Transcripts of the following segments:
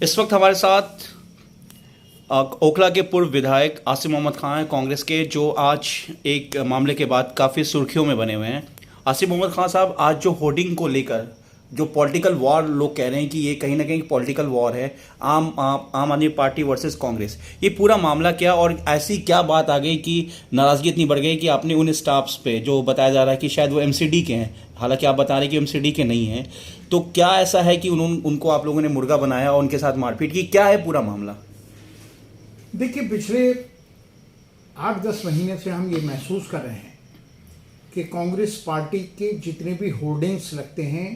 इस वक्त हमारे साथ ओखला के पूर्व विधायक आसिम मोहम्मद खान हैं कांग्रेस के, जो आज एक मामले के बाद काफ़ी सुर्खियों में बने हुए हैं। आसिम मोहम्मद खान साहब, आज जो होर्डिंग को लेकर जो पॉलिटिकल वॉर लोग कह रहे हैं कि ये कहीं ना कहीं पॉलिटिकल वॉर है, आम आदमी पार्टी वर्सेस कांग्रेस, ये पूरा मामला क्या और ऐसी क्या बात आ गई कि नाराज़गी इतनी बढ़ गई कि आपने उन स्टाफ्स पे जो बताया जा रहा है कि शायद वो एमसीडी के हैं, हालांकि आप बता रहे हैं कि एमसीडी के नहीं हैं, तो क्या ऐसा है कि उनको आप लोगों ने मुर्गा बनाया और उनके साथ मारपीट की? क्या है पूरा मामला? देखिए, पिछले 8-10 महीने से हम ये महसूस कर रहे हैं कि कांग्रेस पार्टी के जितने भी होर्डिंग्स लगते हैं,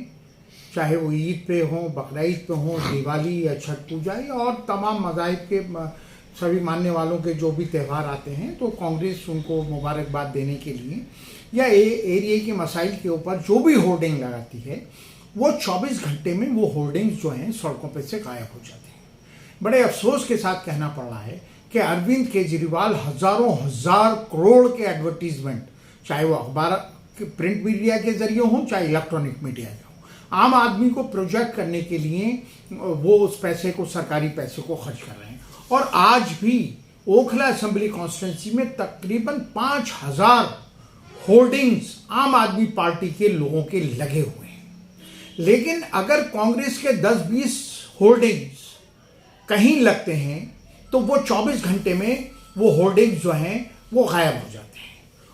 चाहे वो ईद पे हो, बकरीद पे हो, दिवाली या छठ पूजा या और तमाम मज़ाहिब के सभी मानने वालों के जो भी त्यौहार आते हैं, तो कांग्रेस उनको मुबारकबाद देने के लिए या एरिया के मसाइल के ऊपर जो भी होर्डिंग लगाती है, वो 24 घंटे में वो होर्डिंग्स जो हैं सड़कों पर से गायब हो जाते हैं। बड़े अफसोस के साथ कहना पड़ रहा है कि अरविंद केजरीवाल हजारों हजार करोड़ के एडवर्टीजमेंट, चाहे वो अखबार प्रिंट मीडिया के जरिए हो, चाहे इलेक्ट्रॉनिक मीडिया के हो, आम आदमी को प्रोजेक्ट करने के लिए वो उस पैसे को, सरकारी पैसे को खर्च कर रहे हैं। और आज भी ओखला असेंबली कॉन्स्टिट्यूंसी में तकरीबन 5000 होर्डिंग्स आम आदमी पार्टी के लोगों के लगे हुए हैं। लेकिन अगर कांग्रेस के 10-20 होर्डिंग्स कहीं लगते हैं तो वो 24 घंटे में वो होर्डिंग्स जो हैं वो गायब हो जाते हैं।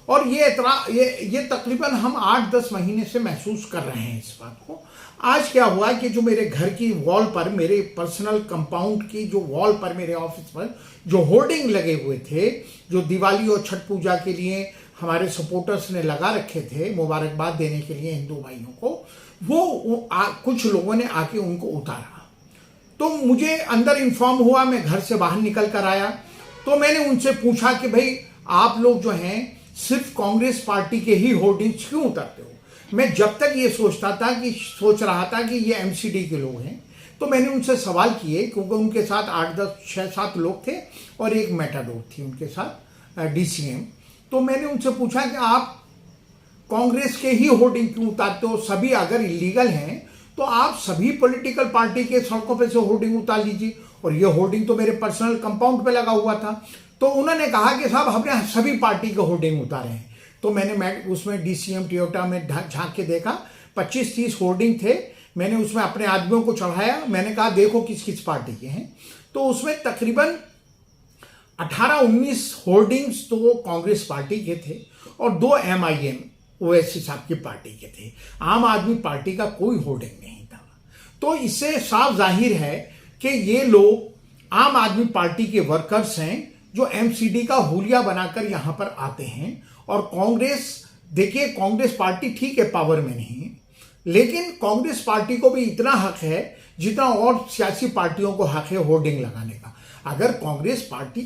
और ये तकरीबन हम 8-10 महीने से महसूस कर रहे हैं इस बात को। आज क्या हुआ कि जो मेरे घर की वॉल पर, मेरे पर्सनल कंपाउंड की जो वॉल पर, मेरे ऑफिस पर जो होर्डिंग लगे हुए थे, जो दिवाली और छठ पूजा के लिए हमारे सपोर्टर्स ने लगा रखे थे, मुबारकबाद देने के लिए हिंदू भाइयों को, वो कुछ लोगों ने आके उनको उतारा। तो मुझे अंदर इन्फॉर्म हुआ, मैं घर से बाहर निकल कर आया, तो मैंने उनसे पूछा कि भाई आप लोग जो हैं सिर्फ कांग्रेस पार्टी के ही होर्डिंग्स क्यों उतारते हो? मैं जब तक ये सोच रहा था कि ये एमसीडी के लोग हैं, तो मैंने उनसे सवाल किए, क्योंकि उनके साथ 8-10-6-7 लोग थे और एक मेटाडोर थी उनके साथ, डीसीएम। तो मैंने उनसे पूछा कि आप कांग्रेस के ही होर्डिंग क्यों उतारते हो? सभी अगर इलीगल हैं तो आप सभी पॉलिटिकल पार्टी के सड़कों पे से होर्डिंग उतार लीजिए। और ये होर्डिंग तो मेरे पर्सनल कंपाउंड पे लगा हुआ था। तो उन्होंने कहा कि साहब हमने सभी पार्टी के होर्डिंग उतारे हैं। तो मैंने उसमें डीसीएम टोयोटा में झांक के देखा, 25-30 होर्डिंग थे। मैंने उसमें अपने आदमियों को चढ़ाया, मैंने कहा देखो किस किस पार्टी के हैं। तो उसमें तकरीबन 18-19 होर्डिंग्स तो कांग्रेस पार्टी के थे और 2 MIM ओवैसी साहब की पार्टी के थे। आम आदमी पार्टी का कोई होर्डिंग नहीं था। तो इससे साफ जाहिर है कि ये लोग आम आदमी पार्टी के वर्कर्स हैं जो एमसीडी का हुलिया बनाकर यहां पर आते हैं। और कांग्रेस, देखिए कांग्रेस पार्टी ठीक है पावर में नहीं है, लेकिन कांग्रेस पार्टी को भी इतना हक है जितना और सियासी पार्टियों को हक है होर्डिंग लगाने का। अगर कांग्रेस पार्टी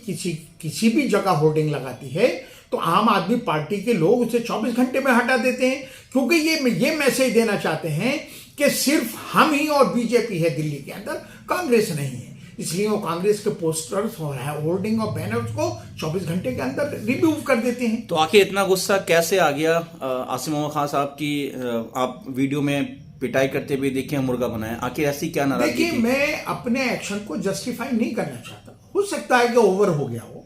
किसी भी जगह होर्डिंग लगाती है तो आम आदमी पार्टी के लोग उसे 24 घंटे में हटा देते हैं, क्योंकि ये मैसेज देना चाहते हैं कि सिर्फ हम ही और बीजेपी है दिल्ली के अंदर, कांग्रेस नहीं है। इसलिए वो कांग्रेस के पोस्टर्स और होर्डिंग और बैनर्स को 24 घंटे के अंदर रिमूव कर देते हैं। तो आखिर इतना गुस्सा कैसे आ गया आसिम मोहम्मद खान साहब की? आप वीडियो में पिटाई करते हुए देखे, मुर्गा बनाया, आखिर ऐसी क्या नाराजगी? देखिए, मैं अपने एक्शन को जस्टिफाई नहीं करना चाहता। हो सकता है कि ओवर हो गया हो,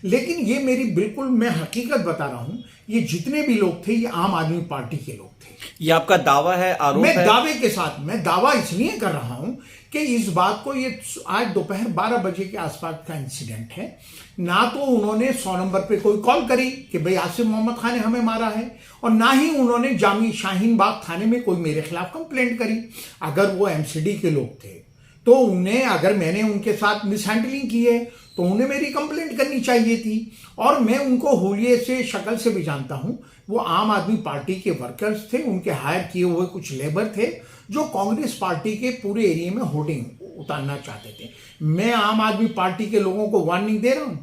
लेकिन ये मेरी बिल्कुल, मैं हकीकत बता रहा हूं, ये जितने भी लोग थे ये आम आदमी पार्टी के लोग थे। ये आपका दावा है, आरोप है? मैं दावे के साथ, मैं दावा इसलिए कर रहा हूं कि इस बात को, ये आज दोपहर 12 बजे के आसपास का इंसिडेंट है। ना तो उन्होंने 100 नंबर पे कोई कॉल करी कि भाई आसिम मोहम्मद खान ने हमें मारा है, और ना ही उन्होंने जामी शाहीन बाग थाने में कोई मेरे खिलाफ कंप्लेंट करी। अगर वो एमसीडी के लोग थे तो उन्हें, अगर मैंने उनके साथ मिसहैंडलिंग की है तो उन्हें मेरी कंप्लेंट करनी चाहिए थी। और मैं उनको होलिये से, शक्ल से भी जानता हूं। वो आम आदमी पार्टी के वर्कर्स थे, उनके हायर किए हुए कुछ लेबर थे जो कांग्रेस पार्टी के पूरे एरिया में होर्डिंग उतारना चाहते थे। मैं आम आदमी पार्टी के लोगों को वार्निंग दे रहा हूं,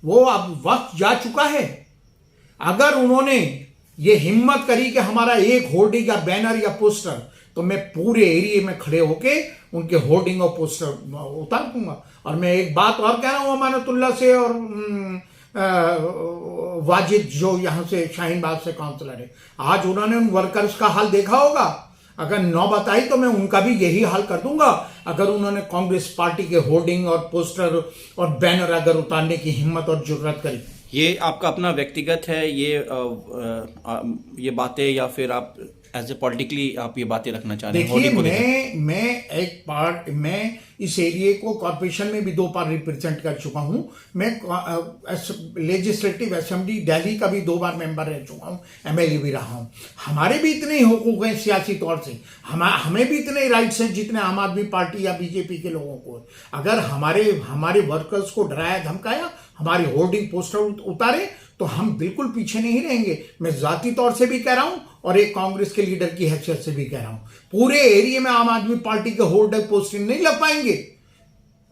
वो अब वक्त जा चुका है। अगर उन्होंने ये हिम्मत करी कि हमारा एक होर्डिंग या बैनर या पोस्टर, तो मैं पूरे एरिया में खड़े होके उनके होर्डिंग और पोस्टर उतार दूंगा। और मैं एक बात और कह रहा हूं अमानतुल्लाह से और वाजिद जो यहां से शाहीन बाग से काउंसलर है, आज उन्होंने उन वर्कर्स का हाल देखा होगा। अगर नौबत आई तो मैं उनका भी यही हाल कर दूंगा अगर उन्होंने कांग्रेस पार्टी के होर्डिंग और पोस्टर और बैनर अगर उतारने की हिम्मत और जुर्रत करी। ये आपका अपना व्यक्तिगत है ये बातें, या फिर आप एज ए पॉलिटिकली आप ये बातें रखना चाह रहे हैं? देखिए, मैं इस एरिया को कॉर्पोरेशन में भी 2 बार रिप्रेजेंट कर चुका हूं। मैं लेजिस्लेटिव असेंबली दिल्ली का भी 2 बार मेंबर रह चुका हूं, एमएलए भी रहा हूं। हमारे भी इतने ही हुकूक हैं सियासी तौर से, हमें भी इतने राइट्स हैं जितने आम आदमी पार्टी या बीजेपी के लोगों को। अगर हमारे वर्कर्स को डराया धमकाया, हमारे होर्डिंग पोस्टर उतारे, तो हम बिल्कुल पीछे नहीं रहेंगे। मैं जाती तौर से भी कह रहा हूं और एक कांग्रेस के लीडर की हैसियत से भी कह रहा हूं, पूरे एरिया में आम आदमी पार्टी के होर्डिंग पोस्टर नहीं लग पाएंगे।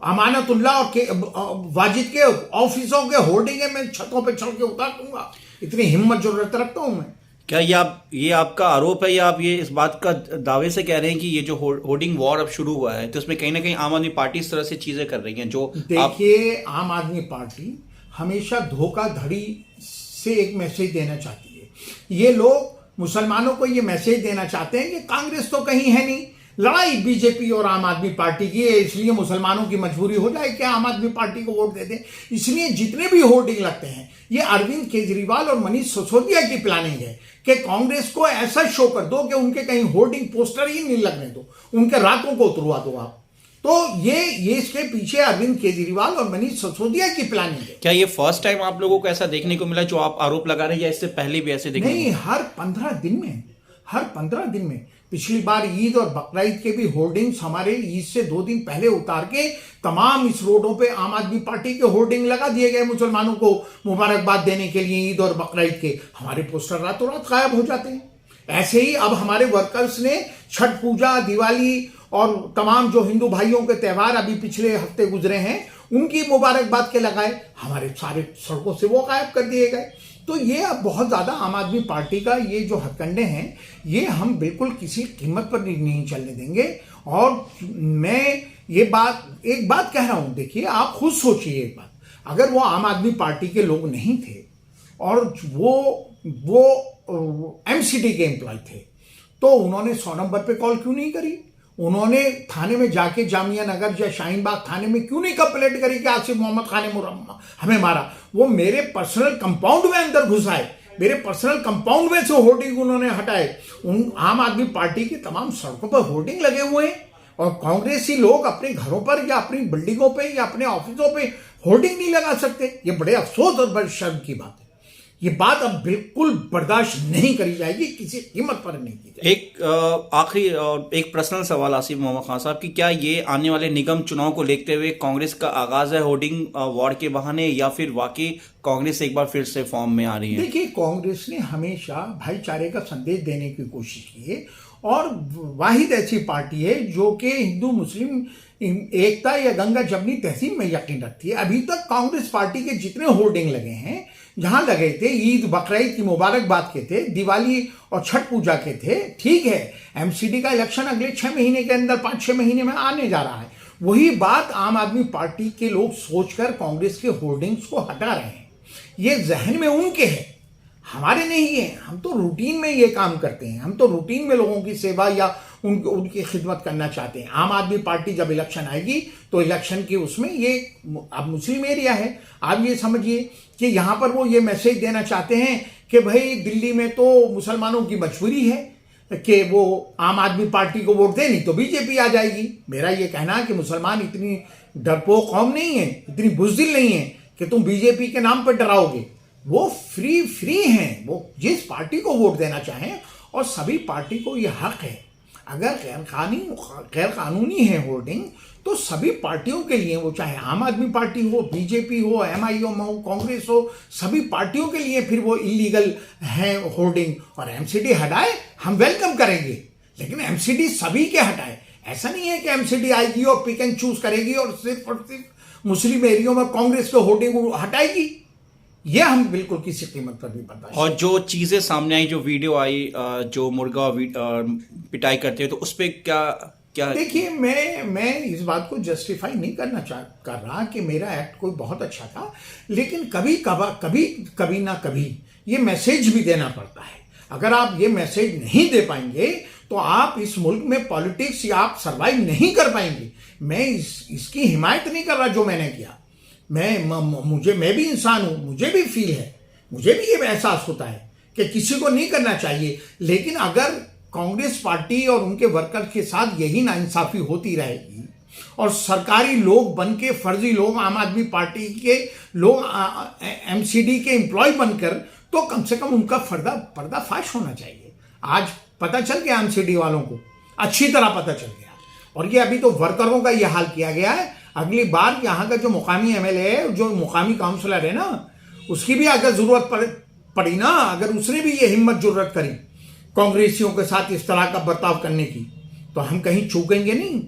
अमानतुल्लाह और वाजिद के ऑफिसों के होर्डिंग मैं छतों पे चढ़ के उतार दूंगा, इतनी हिम्मत जरूरत रखता हूं मैं। क्या ये आपका आरोप है, या आप ये इस बात का दावे से कह रहे हैं कि ये जो होर्डिंग वॉर अब शुरू हुआ है तो इसमें कहीं ना कहीं आम आदमी पार्टी इस तरह से चीजें कर रही है जो? देखिए, आम आदमी पार्टी हमेशा धोखाधड़ी से एक मैसेज देना चाहती है। ये लोग मुसलमानों को ये मैसेज देना चाहते हैं कि कांग्रेस तो कहीं है नहीं, लड़ाई बीजेपी और आम आदमी पार्टी की है, इसलिए मुसलमानों की मजबूरी हो जाए कि आम आदमी पार्टी को वोट दे दें। इसलिए जितने भी होर्डिंग लगते हैं ये अरविंद केजरीवाल और मनीष सिसोदिया की प्लानिंग है कि कांग्रेस को ऐसा शो कर दो कि उनके कहीं होर्डिंग पोस्टर ही नहीं लगने दो, उनके रातों को उतरवा दो आप। तो ये इसके पीछे अरविंद केजरीवाल और मनीष सिसोदिया की प्लानिंग है। क्या ये फर्स्ट टाइम आप लोगों को ऐसा देखने को मिला जो आप आरोप लगा रहे हैं, या इससे पहले भी ऐसे देखने? नहीं, हर 15 दिन में पिछली बार ईद और बकरीद के भी होर्डिंग्स हमारे ईद से 2 दिन पहले उतार के तमाम इस रोडों पे आम आदमी पार्टी के होर्डिंग लगा दिए गए मुसलमानों को मुबारकबाद देने के लिए। ईद और बकरीद के हमारे पोस्टर रातों रात गायब हो जाते हैं। ऐसे ही अब हमारे वर्कर्स ने छठ पूजा, दिवाली और तमाम जो हिंदू भाइयों के त्यौहार अभी पिछले हफ्ते गुजरे हैं उनकी मुबारकबाद के लगाए, हमारे सारे सड़कों से वो गायब कर दिए गए। तो ये अब बहुत ज्यादा आम आदमी पार्टी का ये जो हथकंडे हैं ये हम बिल्कुल किसी कीमत पर नहीं चलने देंगे। और मैं एक बात कह रहा हूं, देखिए आप खुद सोचिए एक बात, अगर वो आम आदमी पार्टी के लोग नहीं थे और वो एमसीडी के एम्प्लॉय थे तो उन्होंने 100 नंबर पे कॉल क्यों नहीं करी? उन्होंने थाने में जाके जामिया नगर या शाहीन बाग थाने में क्यों नहीं कंप्लेंट करी कि आसिफ मोहम्मद खान ने हमें मारा? वो मेरे पर्सनल कंपाउंड में अंदर घुस आए, मेरे पर्सनल कंपाउंड में से होर्डिंग उन्होंने हटाए। उन आम आदमी पार्टी की तमाम सड़कों पर होर्डिंग लगे हुए हैं और कांग्रेसी लोग अपने घरों पर या अपनी बिल्डिंगों पे या अपने ऑफिसों पे होर्डिंग नहीं लगा सकते। ये बड़े अफसोस और बड़े शर्म की बात है। ये बात अब बिल्कुल बर्दाश्त नहीं करी जाएगी, किसी कीमत पर नहीं की जाएगी। एक आखिरी एक पर्सनल सवाल आसिफ मोहम्मद खान साहब की, क्या ये आने वाले निगम चुनाव को देखते हुए कांग्रेस का आगाज है होर्डिंग वॉर के बहाने, या फिर वाकई कांग्रेस एक बार फिर से फॉर्म में आ रही है? देखिए, कांग्रेस ने हमेशा भाईचारे का संदेश देने की कोशिश की है और वाहिद ऐसी पार्टी है जो कि हिंदू मुस्लिम एकता या गंगा जमनी तहसीब में यकीन रखती है। अभी तक कांग्रेस पार्टी के जितने होर्डिंग लगे हैं, जहां लगे थे ईद बकरीद की मुबारकबाद के थे, दिवाली और छठ पूजा के थे, ठीक है। एमसीडी का इलेक्शन अगले 6 महीने के अंदर 5-6 महीने में आने जा रहा है। वही बात आम आदमी पार्टी के लोग सोचकर कांग्रेस के होर्डिंग्स को हटा रहे हैं। ये जहन में उनके है, हमारे नहीं है। हम तो रूटीन में ये काम करते हैं, हम तो रूटीन में लोगों की सेवा या उनकी खिदमत करना चाहते हैं। आम आदमी पार्टी जब इलेक्शन आएगी तो इलेक्शन की उसमें ये अब मुस्लिम एरिया है, आप ये समझिए कि यहां पर वो ये मैसेज देना चाहते हैं कि भाई दिल्ली में तो मुसलमानों की मजबूरी है कि वो आम आदमी पार्टी को वोट दे, नहीं तो बीजेपी आ जाएगी। मेरा ये कहना है कि मुसलमान इतनी डरपोक कौम नहीं है, इतनी बुज़दिल नहीं है कि तुम बीजेपी के नाम पर डराओगे। वो फ्री हैं, वो जिस पार्टी को वोट देना चाहें, और सभी पार्टी को ये हक है। अगर गैर कानूनी है होर्डिंग तो सभी पार्टियों के लिए, वो चाहे आम आदमी पार्टी हो, बीजेपी हो, एमआईएम हो, कांग्रेस हो, सभी पार्टियों के लिए फिर वो इलीगल है होर्डिंग। और एमसीडी हटाए हम वेलकम करेंगे, लेकिन एमसीडी सभी के हटाए। ऐसा नहीं है कि एमसीडी आएगी और पिक एंड चूज करेगी और सिर्फ मुस्लिम एरियो में कांग्रेस के होर्डिंग हटाएगी। यह हम बिल्कुल किसी कीमत पर भी बर्दाश्त। और जो चीजें सामने आई, जो वीडियो आई, जो मुर्गा पिटाई करते हैं, तो उस पर क्या देखिए, मैं इस बात को जस्टिफाई नहीं कर रहा कि मेरा एक्ट कोई बहुत अच्छा था, लेकिन कभी ना कभी ये मैसेज भी देना पड़ता है। अगर आप ये मैसेज नहीं दे पाएंगे तो आप इस मुल्क में पॉलिटिक्स या आप सरवाइव नहीं कर पाएंगे। मैं इसकी हिमायत नहीं कर रहा जो मैंने किया। मैं भी इंसान हूं, मुझे भी फील है, मुझे भी ये एहसास होता है कि किसी को नहीं करना चाहिए। लेकिन अगर कांग्रेस पार्टी और उनके वर्कर के साथ यही नाइंसाफी होती रहेगी और सरकारी लोग बन के, फर्जी लोग, आम आदमी पार्टी के लोग एमसीडी के एम्प्लॉय बनकर, तो कम से कम उनका पर्दाफाश होना चाहिए। आज पता चल गया एमसीडी वालों को, अच्छी तरह पता चल गया। और ये अभी तो वर्करों का ये हाल किया गया है। अगली बार यहाँ का जो मुकामी एमएलए है, जो मुकामी काउंसलर है ना, उसकी भी अगर जरूरत पड़ी ना, अगर उसने भी ये हिम्मत जरूरत करी कांग्रेसियों के साथ इस तरह का बर्ताव करने की, तो हम कहीं चूकेंगे नहीं।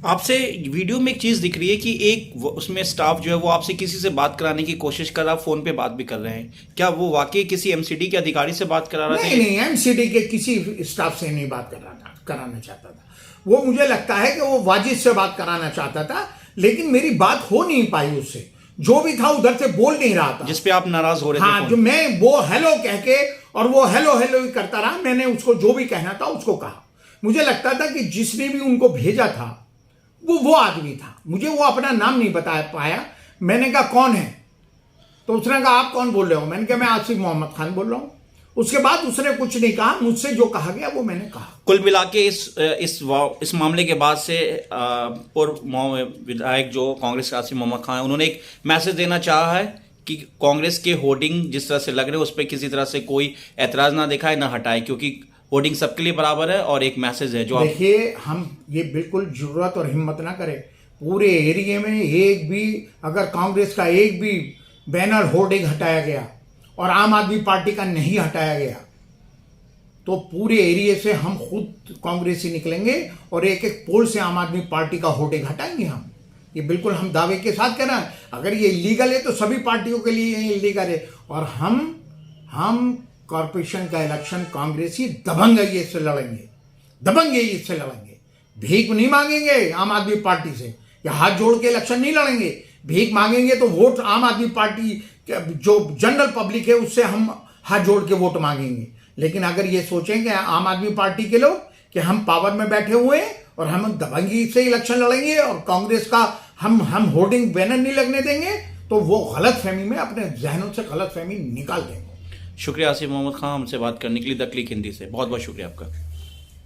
आपसे वीडियो में एक चीज़ दिख रही है कि एक उसमें स्टाफ जो है वो आपसे किसी से बात कराने की कोशिश कर रहा, फोन पे बात भी कर रहे हैं। क्या वो वाकई किसी एमसीडी के अधिकारी से बात करा रहा था? नहीं, एमसीडी के किसी स्टाफ से नहीं बात कराना चाहता था। वो मुझे लगता है कि वो वाजिद से बात कराना चाहता था, लेकिन मेरी बात हो नहीं पाई उससे। जो भी था उधर से बोल नहीं रहा था, जिस पे आप नाराज हो रहे थे। हाँ, जो मैं वो हेलो कह के, और वो हेलो हेलो ही करता रहा। मैंने उसको जो भी कहना था उसको कहा। मुझे लगता था कि जिसने भी उनको भेजा था वो आदमी था। मुझे वो अपना नाम नहीं बता पाया। मैंने कहा कौन है, तो उसने कहा आप कौन बोल रहे हो। मैंने कहा मैं आसिफ मोहम्मद खान बोल रहा हूं। उसके बाद उसने कुछ नहीं कहा। मुझसे जो कहा गया वो मैंने कहा। कुल मिला के इस मामले के बाद से पूर्व विधायक जो कांग्रेस के आसिफ मोहम्मद खान है, उन्होंने एक मैसेज देना चाहा है कि कांग्रेस के होर्डिंग जिस तरह से लग रहे हैं उस पर किसी तरह से कोई एतराज ना दिखाए, ना हटाए, क्योंकि होर्डिंग सबके लिए बराबर है। और एक मैसेज है जो देखिए, हम ये बिल्कुल जरूरत और हिम्मत ना करें। पूरे एरिया में एक भी अगर कांग्रेस का एक भी बैनर होर्डिंग हटाया गया और आम आदमी पार्टी का नहीं हटाया गया, तो पूरे एरिया से हम खुद कांग्रेसी निकलेंगे और एक एक पोल से आम आदमी पार्टी का होर्डिंग हटाएंगे हम। ये बिल्कुल हम दावे के साथ कह रहे हैं। अगर ये इलीगल है तो सभी पार्टियों के लिए इलीगल है। और हम कॉर्पोरेशन का इलेक्शन कांग्रेसी दबंगई से लड़ेंगे, दबंगई से लड़ेंगे। भीख नहीं मांगेंगे आम आदमी पार्टी से, या हाथ जोड़ के इलेक्शन नहीं लड़ेंगे। भीख मांगेंगे तो वोट आम आदमी पार्टी जो जनरल पब्लिक है उससे हम हाथ जोड़ के वोट मांगेंगे। लेकिन अगर ये सोचेंगे आम आदमी पार्टी के लोग कि हम पावर में बैठे हुए हैं और हम दबंगी से इलेक्शन लड़ेंगे और कांग्रेस का हम होर्डिंग बैनर नहीं लगने देंगे, तो वो गलत फहमी में, अपने जहनों से गलत फहमी निकाल देंगे। शुक्रिया आसिफ मोहम्मद खान, हमसे बात करने के लिए द क्लिक हिंदी से। बहुत बहुत शुक्रिया आपका।